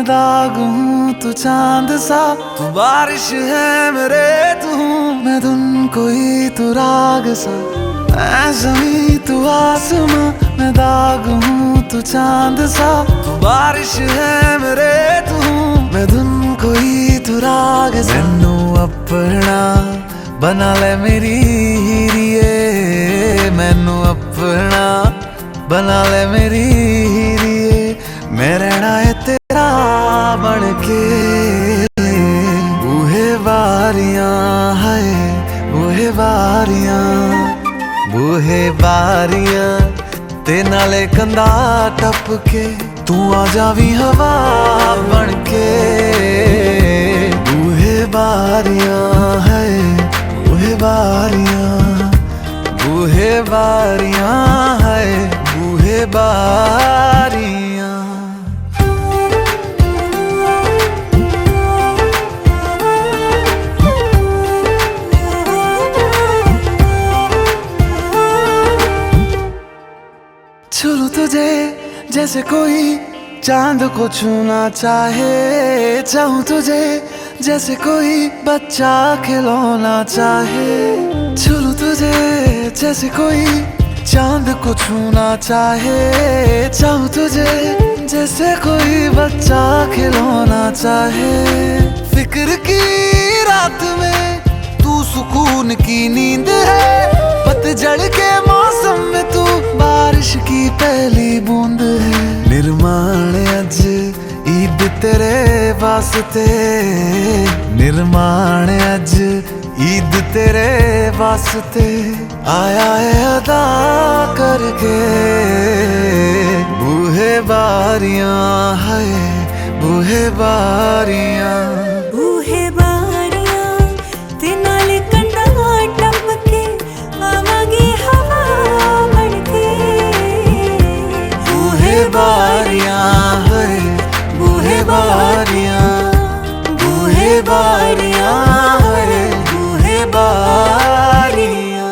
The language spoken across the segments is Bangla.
दाग हूँ तू चांद सा, तू बारिश है मेरे तू मैं धुन कोई तू राग सा। मैं ज़मीं तू आसमां, मैं दाग हूँ तू चांद सा, तू बारिश है मेरे तू मैं धुन कोई तू राग सा। मैनू अपना बना ले मेरी हीरिए, मैनू अपना बना ले मेरी हीरिए, मैं रहना है तेरा बन के। बूहे बारियां है बूहे बारियां, बूहे बारियां ते नाले कंधा टप के, तू आ जावी हवा बन के। बूहे बारियां है बूहे बारियां, बूहे बारियां है बूहे बारियां। छू लूं तुझे जैसे कोई चांद को छूना चाहे, चाहूं तुझे जैसे कोई बच्चा खिलौना चाहे। छू लूं तुझे जैसे कोई चांद को छूना चाहे, चाहूं तुझे जैसे कोई बच्चा खिलौना चाहे। फिक्र की रात में तू सुकून की नींद है, पतझड़ के मौसम में तू बारिश की पहली बूंद है। निर्माण अज ईद तेरे वास्ते, निर्माण अज ईद तेरे वास्ते, आया है अदा करके। बूहे बारियां है बूहे बारियां, बूहे बारियां ते नाले कंधा टप के, आवागी हवा बन के। बूहे बारियां है बूहे बारियां, बूहे बारियां है बूहे बारियां।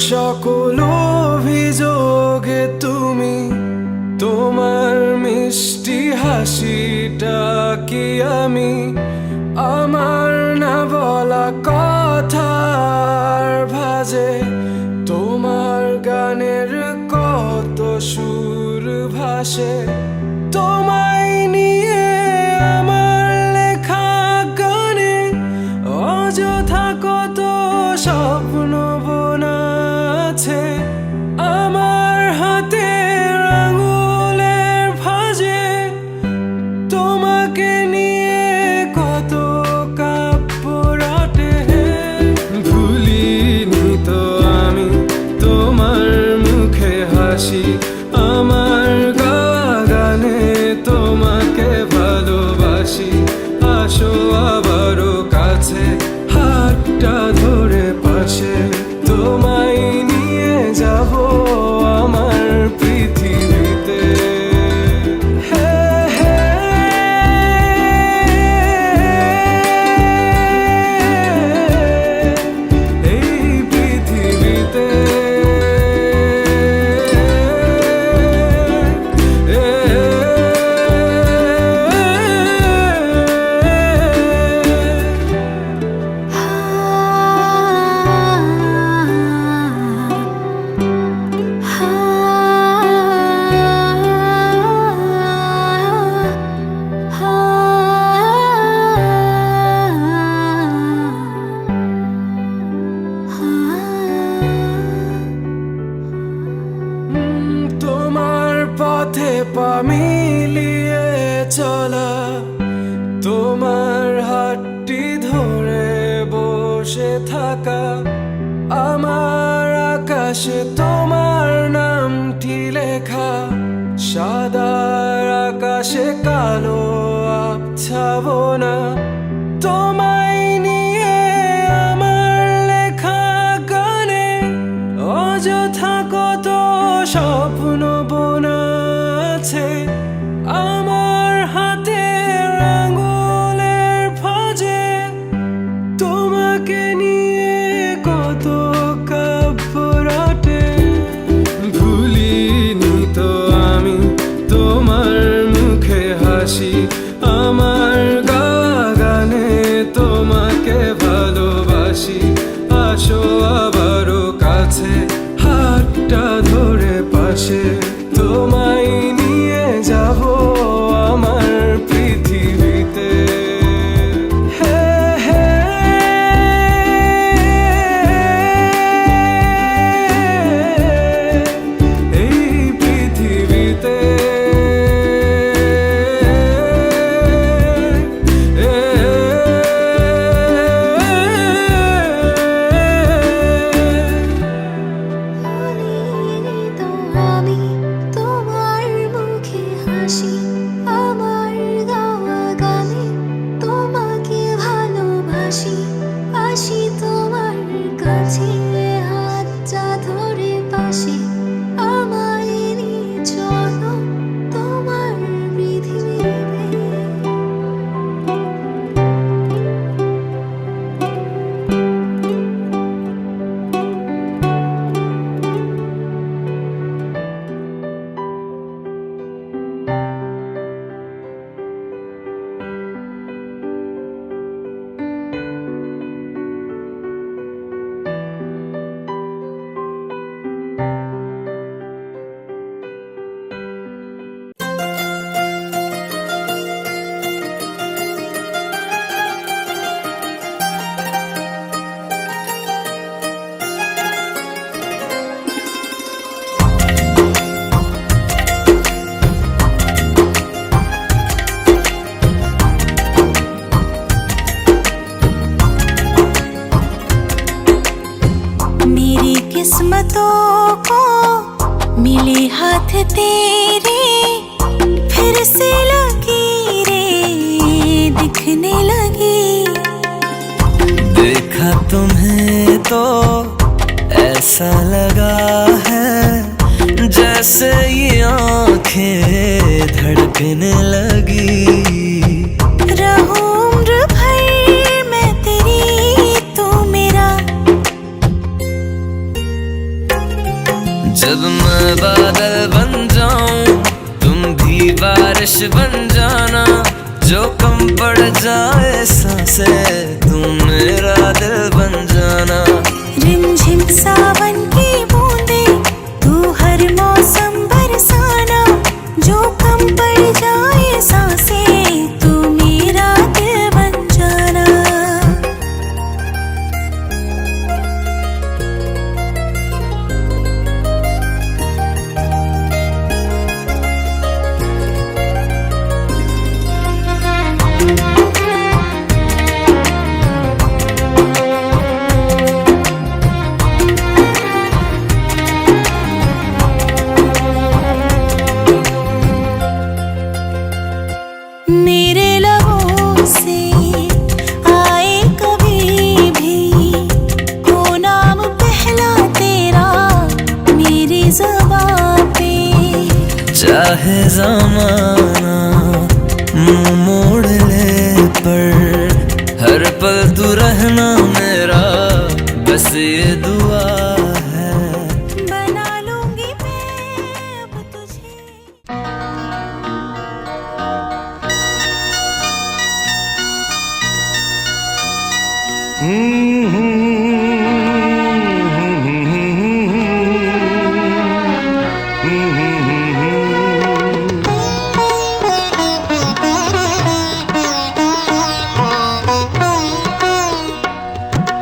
সকল অভিযোগে তুমি, তোমার মিষ্টি হাসিটা কি আমি, আমার না বলা কথার ভাজে, তোমার গানের কত সুর ভাসে। তোমায় নিয়ে আমার লেখা গানে অযথা কত স্বপ্ন বোনা আছে। আমার হাতের আঙুলের ভাঁজে তোমাকে নিয়ে কত কাব্য রটে। ভুলিনি তো আমি তোমার মুখে হাসি, আমার গাওয়া গানে তোমাকে ভালোবাসি। আসো আবারও কাছে, হাতটা ধরে পাশে, তোমায় নিয়ে যাব আমার পৃথিবীতে। এই পৃথিবীতে পথে পা মিলিয়ে বসে থাকা আমার আকাশে তোমার নামটি লেখা সাদার আকাশে কালো আবছাবনা তোমায় নিয়ে আমার লেখা গানে অযথা কত স্বপ্ন বোনা আছে আমার হাতের আঙুলের ফাঁজে তোমাকে নিয়ে কত কাব্য রটে ভুলিনি তো আমি তোমার মুখে হাসি আমার গাওয়া গানে তোমাকে ভালোবাসি আসো আবারও কাছে হাতটা ধরে পাশে তোমায় নিয়ে যাব আমার পৃথিবীতে হে হে এই পৃথিবীতে তো আমি তোমার মুখে হাসি আমার গাওয়া গানে তোমাকে ভালোবাসি আসি তোমার কাছে হাতটা ধরে পাশে আমায় নিয়ে চলো তোমার পৃথিবীতে मेरी किस्मतों को मिले हाथ तेरे फिर से लकीरें दिखने लगी देखा तुम्हें तो ऐसा लगा है जैसे ये आंखें धड़कने लगी रहूं उम्र भर मैं तेरी तू मेरा जब मैं बादल बन जाऊं तुम भी बारिश बन जाना जो कम पड़ जाए सांसें तुम मेरा दिल बन जाना रिमझिम सावन की बूंदे तू हर मौसम बरसाना जो कम पड़ जाए सांसें तू मेरा दिल बन जाना मेरे लबों से आए कभी भी हो नाम पहला तेरा मेरी ज़ुबां पे चाहे ज़माना मुंह मोड़ ले पर हर पल तू रहना मेरा बस ये दुआ है बना लूंगी मैं अब तुझे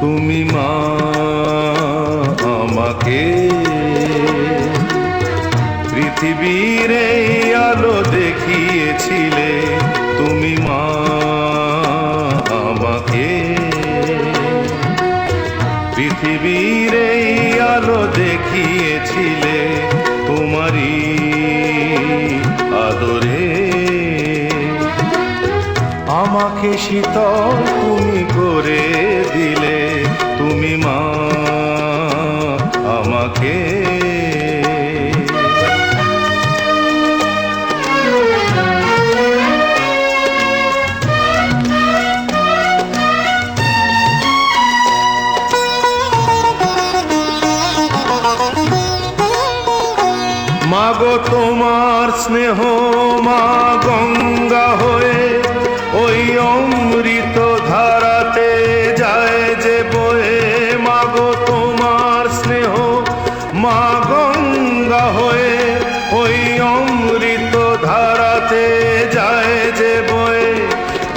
তুমি মা আমাকে পৃথিবীর এই আলো দেখিয়েছিলে তুমি মা আমাকে পৃথিবীর এই আলো দেখিয়েছিলে তোমারই আদরে। আমাকে শীতল তুমি করে দিলে, তুমি মা আমাকে। মাগো তোমার স্নেহ মা গঙ্গা হয়ে ওই অমৃত ধারাতে যায় যে বয়ে। মাগো তোমার স্নেহ মা গঙ্গা হয়ে ওই অমৃত ধারাতে যায় যে বয়ে।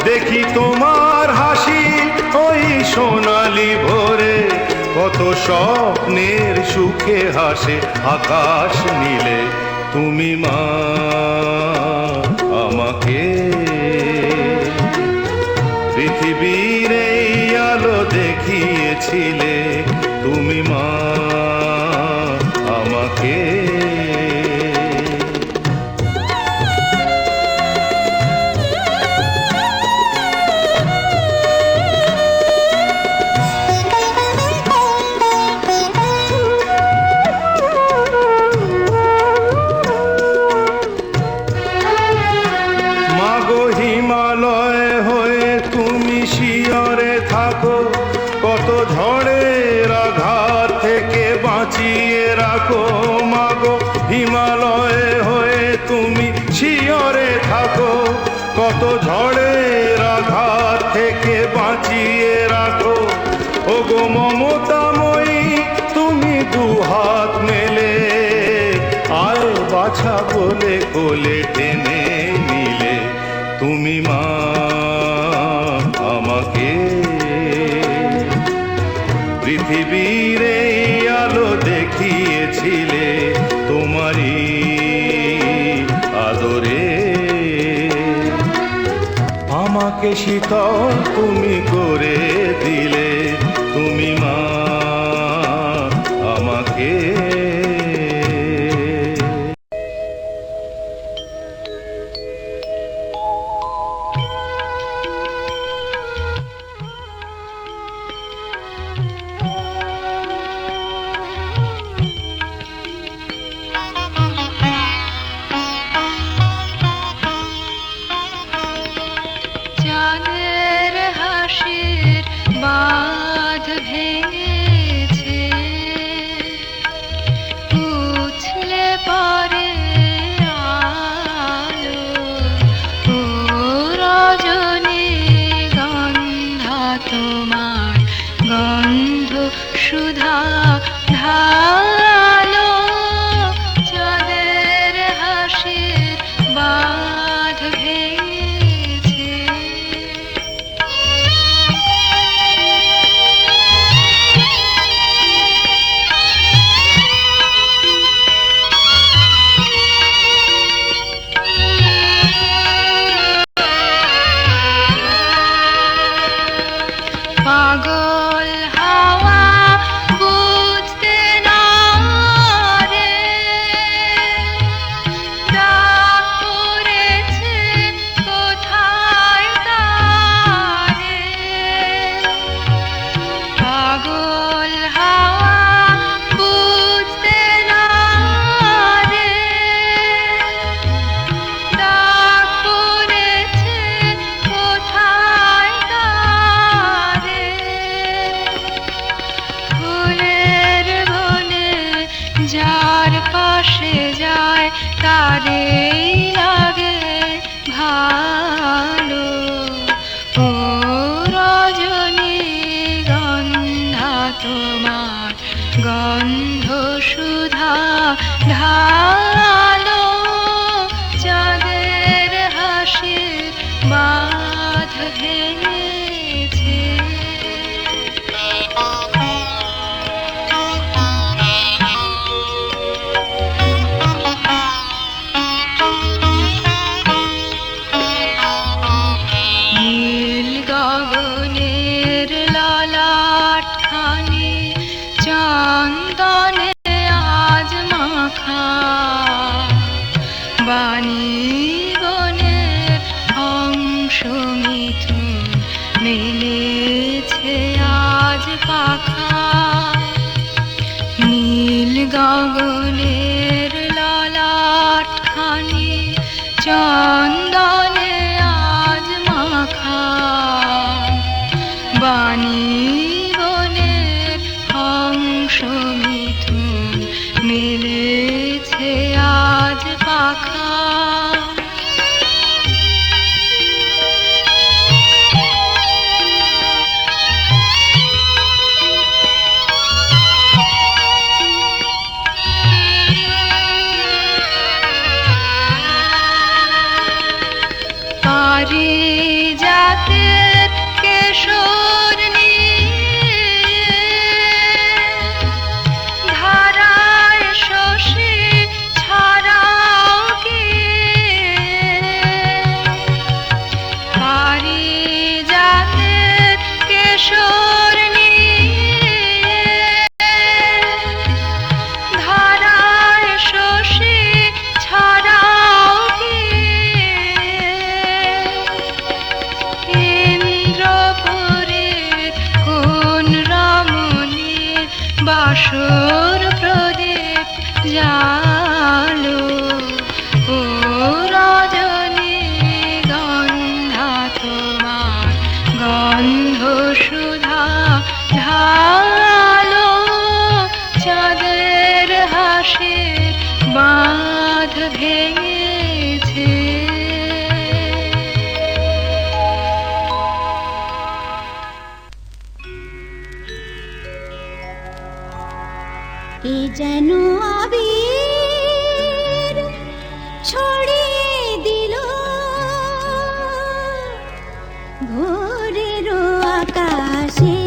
দেখি তোমার হাসি ওই সোনালি ভোরে, কত স্বপ্নের সুখে হাসে আকাশ নীলে। তুমি মা আমাকে। পৃথিবীর এই আলো দেখিয়েছিলে তুমি মা আমাকে। হিমালয় হয়ে তুমি শিয়রে থাকো, কত ঝড়ের আঘাত থেকে বাঁচিয়ে রাখো। মাগো হিমালয় হয়ে তুমি শিয়রে থাকো, কত ঝড়ের আঘাত থেকে বাঁচিয়ে রাখো। ওগো মমতাময়ী তুমি দুহাত মেলে, আয় বাছা বলে কোলে টেনে নিলে। তুমি মা আমাকে। পৃথিবীর এই আলো দেখিয়েছিলে তোমারই আদরে। আমাকে শীতল তুমি করে দিলে, তুমি মা আমাকে। চাঁদের হাসির বাঁধ ভেঙেছে, উছলে পড়ে আলো। ও রজনী গন্ধা তোমার গন্ধ সুধা ঢালো। চাঁদের হাসির বাঁধ ভেঙেছে। পাগল হাওয়া বুঝতে না রে, ডাক পড়েছে কোথায় তারে। পাগল হাওয়া বুঝতে না রে, ডাক পড়েছে কোথায় তারে। ফুলের বনে যার পাশে যায় তারেই লাগে ভালো। ও রজনী গন্ধা তোমার গন্ধ সুধা ঢালো। চাঁদের হাসির বাঁধ ভেঙেছে। নীল গগনের ললাটখানি পাখা বাণী বনের অংশ মিথুন মেলেছে আজ পাখা নীল গগনের ললাট খানি চন্দনে আজ মাখা বাণী বনের অংশ মিথুন মেলেছে আজ পাখা পারিজাতের কেশর নিয়ে ধারায় শশী ছাড়াও কি পারিজাতের কেশর নিয়ে ধারায় শশী ছাড়াও কি ইন্দ্রপুরীর কোন রমণী বাসর প্রদীপ জালো ও রজনী গন্ধা তোমার গন্ধ সুধা ঢালো চাঁদের হাসির বাঁধ ভেঙেছে কে যেন আবির ছড়িয়ে দিল ভোরের আকাশে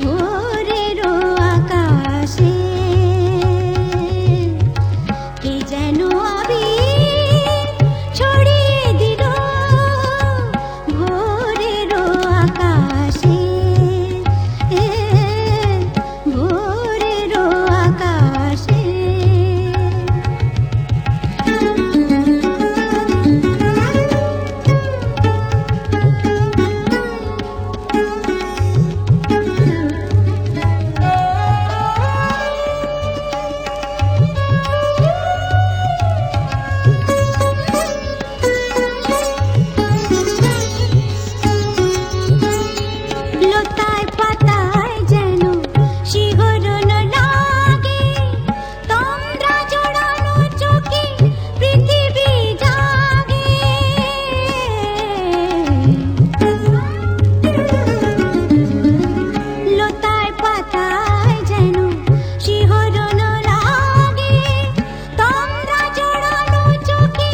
ভোরের আকাশে কে যেন আবির ছড়িয়ে দিল ভোরের আকাশে ভোরের আকাশে লতায় পাতায় যেন শিহরণ লাগে তোমরা জড়ানো চোখে পৃথিবী জাগে লতায় পাতায় যেন শিহরণ লাগে তোমরা জড়ানো চোখে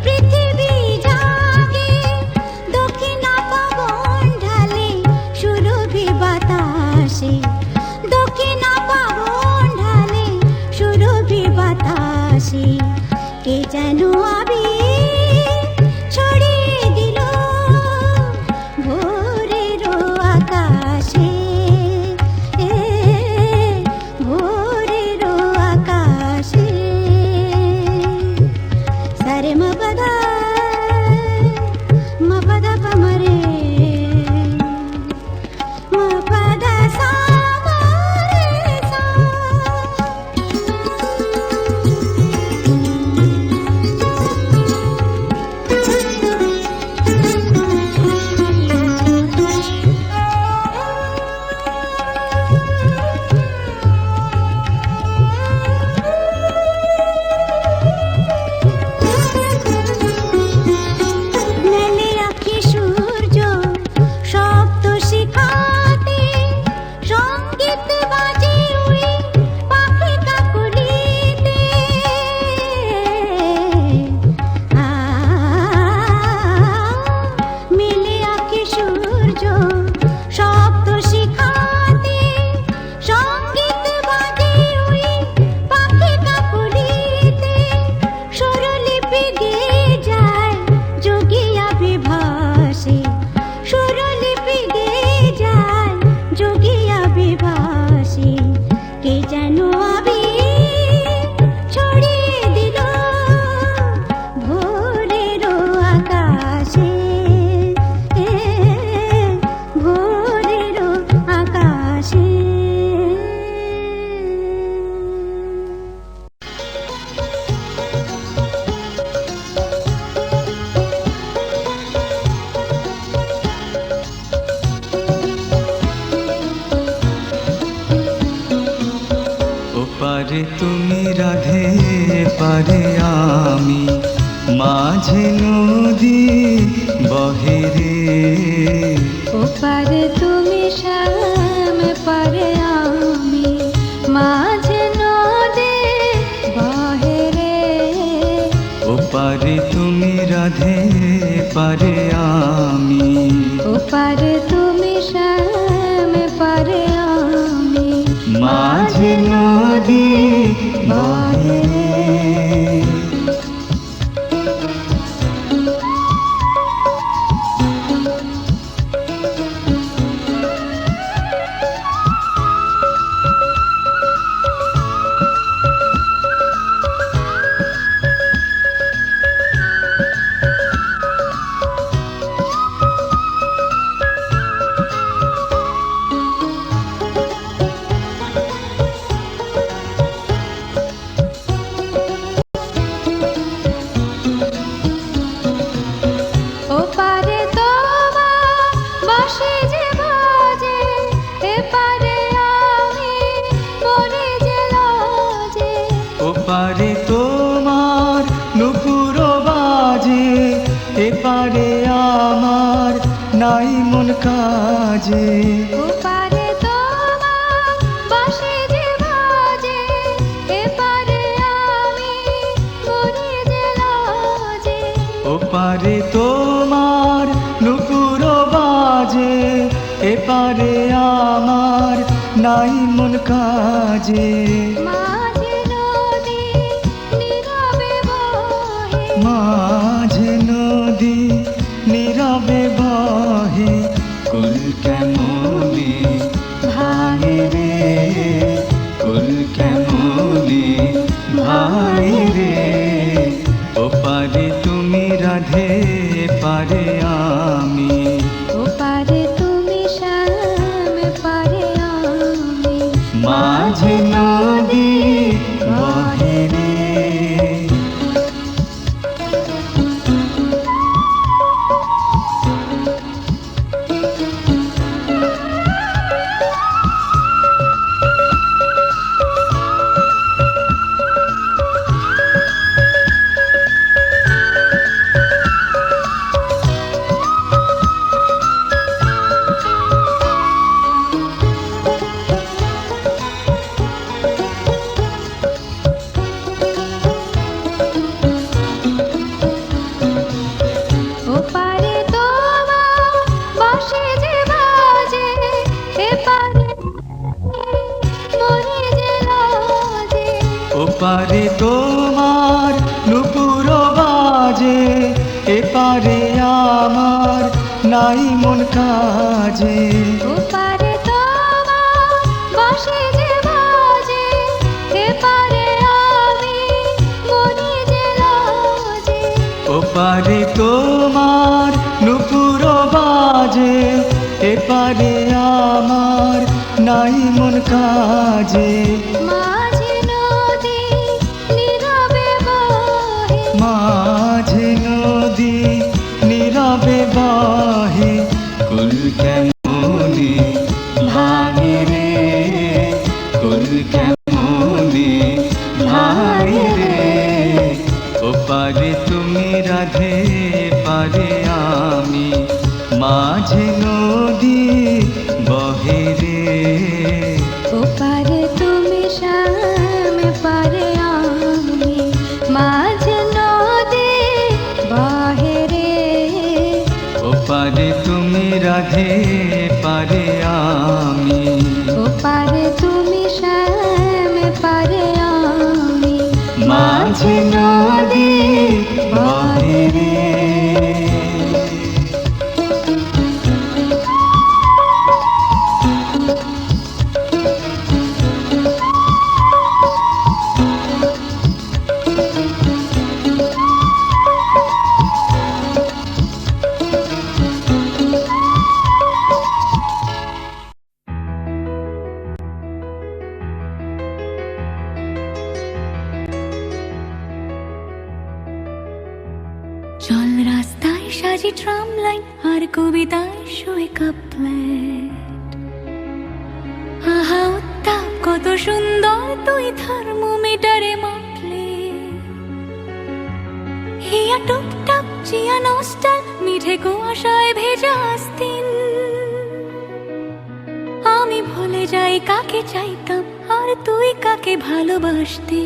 পৃথিবী জাগে দক্ষিণা পবন ঢালে সুরভি বাতাসে দক্ষিণা পবন ঢালে সুরভি বাতাসে কে যেন আবির ছড়িয়ে দিল ভোরের আকাশে ভোরের আকাশে সারে মপদা মপদা পমরে মপদা সা মরে সা মেলে আঁখি সূর্য শব্দ শিখাতে সঙ্গীত বাজে উড়ে পাখি কাকলিতে মেলে আঁখি সূর্য শব্দ শিখাতে সঙ্গীত বাজে উড়ে পাখি কাকলিতে স্বরলিপি গেয়ে যায় যোগিয়া বিভাসে স্বরলিপি গেয়ে যায় যোগিয়া বিভাসে কে যেন আবি ওপারে তুমি রাধে পারে আমি, মাঝে নদী বহে রে। ওপারে তুমি শ্যাম পারে আমি, মাঝে নদী বহে রে। ওপারে তুমি রাধে পারে আমি, ওপারে তুমি শ্যাম পারে আমি, মাঝে নদী বহে রে। ওপারে তোমার বাঁশি যে বাজে, এপারে আমি মরে যে লাজে। ওপারে তোমার নুপুর বাজে, এপারে আমার নাই মন কাজে। ওপারে তোমার বাঁশি যে বাজে, এপারে আমি মরে যে লাজে। ওপারে তোমার নুপুর বাজে, এপারে আমার নাই মন কাজে। মাঝে নদী নীরবে বহে, মাঝে নদী নীরবে বহে, কুল কেমনে ভাঙে রে, কুল কেমনে ভাঙে রে। ওপারে তুমি রাধে পারে আমি, ওপারে তুমি শ্যাম পারে আমি, মাঝে নদী বহে রে। ওপারে তোমার বাঁশি যে বাজে, এপারে মরে যে লাজে। ওপারে তোমার নুপুর বাজে, এপারে আমার নাই মন কাজে। ওপারে তোমার বাঁশি যে বাজে, এপারে আমি মরে যে লাজে। ওপারে তোমার নুপুর বাজে, এপারে আমার নাই মন কাজে। মাঝে নদী নীরবে বহে, মাঝে নদী নীরবে বহে, কুল কেমনে ভাঙে রে, কুল কেমনে ভাঙে রে। ওপারে তুমি রাধে পারে আমি, মাঝে নদী বহে রে। ওপারে তুমি শ্যাম পারে আমি, মাঝে নদী বহে রে। ওপারে তুমি রাধে পারে আমি, ওপারে তুমি শ্যাম পারে আমি, মাঝে নদী বহে রে। চল রাস্তায় সাজি ট্রাম লাইন আর কবিতায় শোয়ে কাপলেট। আহা উত্তাপ কত সুন্দর তুই থার্মোমিটারে মাপলে। হিয়া টুপটাপ চিয়া নস্টাল মিঠে কুয়াশায় ভেজা আস্তিন। আমি ভুলে যাই কাকে চাইতাম আর তুই কাকে ভালোবাসতি।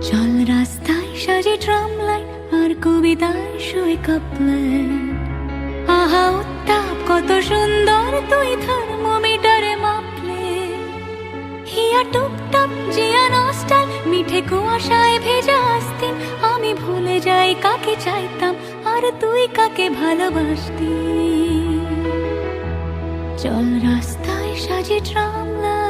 চল রাস্তায় সাজে ট্রাম লাইন আর কবিতায় শুয়ে কাপলাইন। আহা উত্তাপ কত সুন্দর তুই থার্মোমিটারে মাপলে। হিয়া টুপটাপ জিয়া নস্টাল মিঠে কুয়াশায় ভেজা আস্তিন। আমি ভুলে যাই কাকে চাইতাম আর তুই কাকে ভালোবাসতি। চল রাস্তায় সাজে ট্রাম লাইন।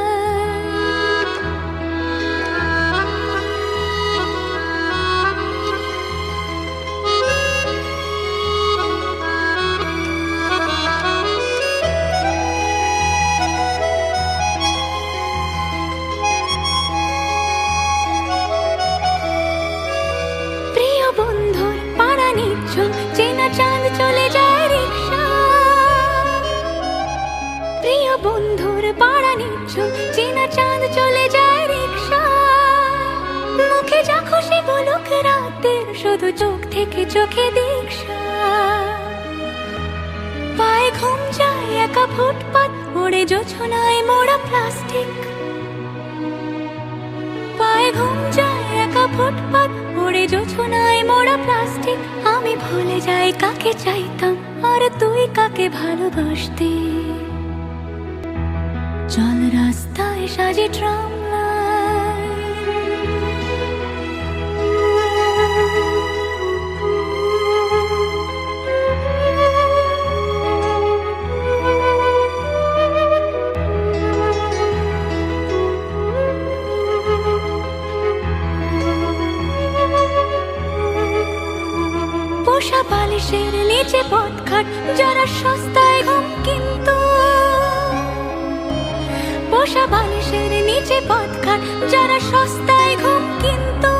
প্রিয় বন্ধুর পাড়া নিচ্ছল চেনা চাঁদ চলে যায় রিক্সা। প্রিয় বন্ধুর পাড়া নিচ্ছল চেনা চাঁদ চলে যায় রিক্সা। মুখে যা খুশি বলুক রাতের শুধু চোখ থেকে চোখে দীক্ষা। পায়ে ঘুম যায় একা ফুটপাত ওড়ে জোছনায় মোড়া প্লাস্টিক। পায়ে ঘুম যায় একা ফুটপাত ওড়ে জোছনায় মোড়া প্লাস্টিক। আমি ভুলে যাই কাকে চাইতাম আর তুই কাকে ভালোবাসতি। চল রাস্তায় সাজে ট্রাম লাইন। পোষা বালিশের নিচে পথঘাট যারা সস্তায় ঘুম কিন্তু। পোষা বালিশের নিচে পথঘাট যারা সস্তায় ঘুম কিন্তু।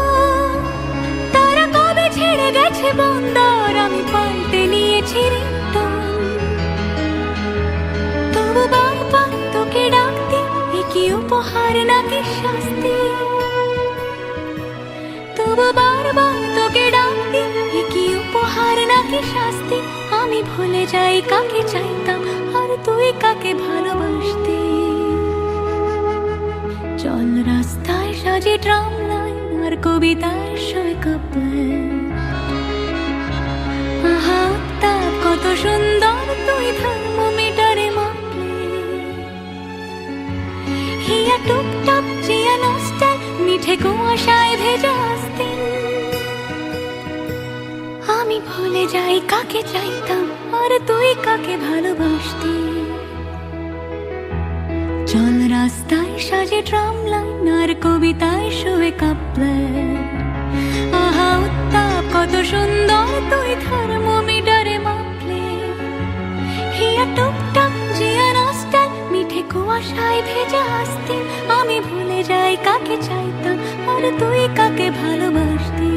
তারা কবে ছেড়ে গেছে বন্দর আমি পাল্টে নিয়েছি রিংটোন। তবু বারবার তোকে ডাকতে এ কি উপহার নাকি শাস্তি। তবু বারবার তোকে ডাকতে এ কি উপহার নাকি শাস্তি। আমি ভুলে যাই কাকে চাইতাম আর তুই কাকে ভালোবাসতি। চল রাস্তায় সাজে ট্রাম লাইন আর কবিতার শুয়ে কাপলাইন। আহা উত্তাপ কত সুন্দর তুই থার্মোমিটারে মাপলে। হিয়া টুপটাপ চিয়া নস্টাল মিঠে কুয়াশায় ভেজা আস্তিন। আমি ভুলে যাই কাকে চাইতাম আর তুই কাকে ভালোবাসতি। চল রাস্তায় সাজে ট্রাম লাইন আর কবিতায় শুয়ে কাপলাইন। আহা উত্তাপ কত সুন্দর তুই থার্মোমিটারে মাপলে। হিয়া টুপটাপ জিয়া নস্টাল মিঠে কুয়াশায় ভেজা আস্তিন। আমি ভুলে যাই কাকে চাইতাম আর তুই কাকে ভালোবাসতি।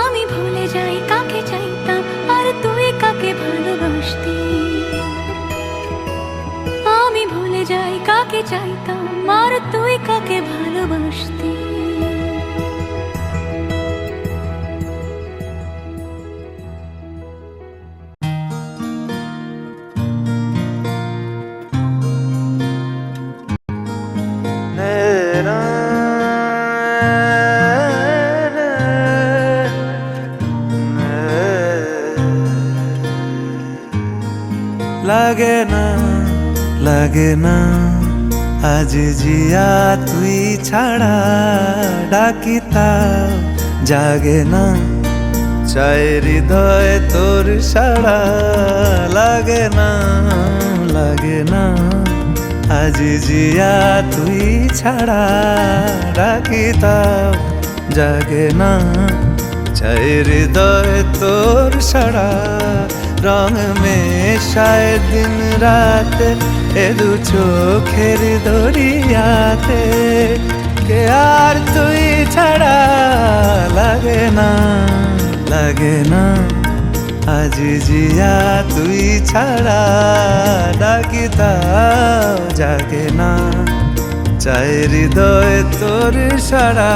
আমি ভুলে যাই কাকে চাইতাম আর তুই কাকে ভালোবাসতি। আমি ভুলে যাই কাকে চাইতাম আর তুই কাকে ভালোবাসতি। লাগে না লাগে না আজ জিয়া তুই ছাড়া ডাকি তাও জাগে না। চাই হৃদয় তোর সাড়া লাগে না লাগে না আজ জিয়া তুই ছাড়া ডাকি তাও জাগে না। চাই হৃদয় তোর সাড়া রং মেশায় দিন রাতে এ দু চোখের দরিয়াতে। কে আর তুই ছাড়া লাগে না লাগে না আজ জিয়া তুই ছাড়া ডাকি তাও জাগে না, চাই হৃদয় তোর সারা।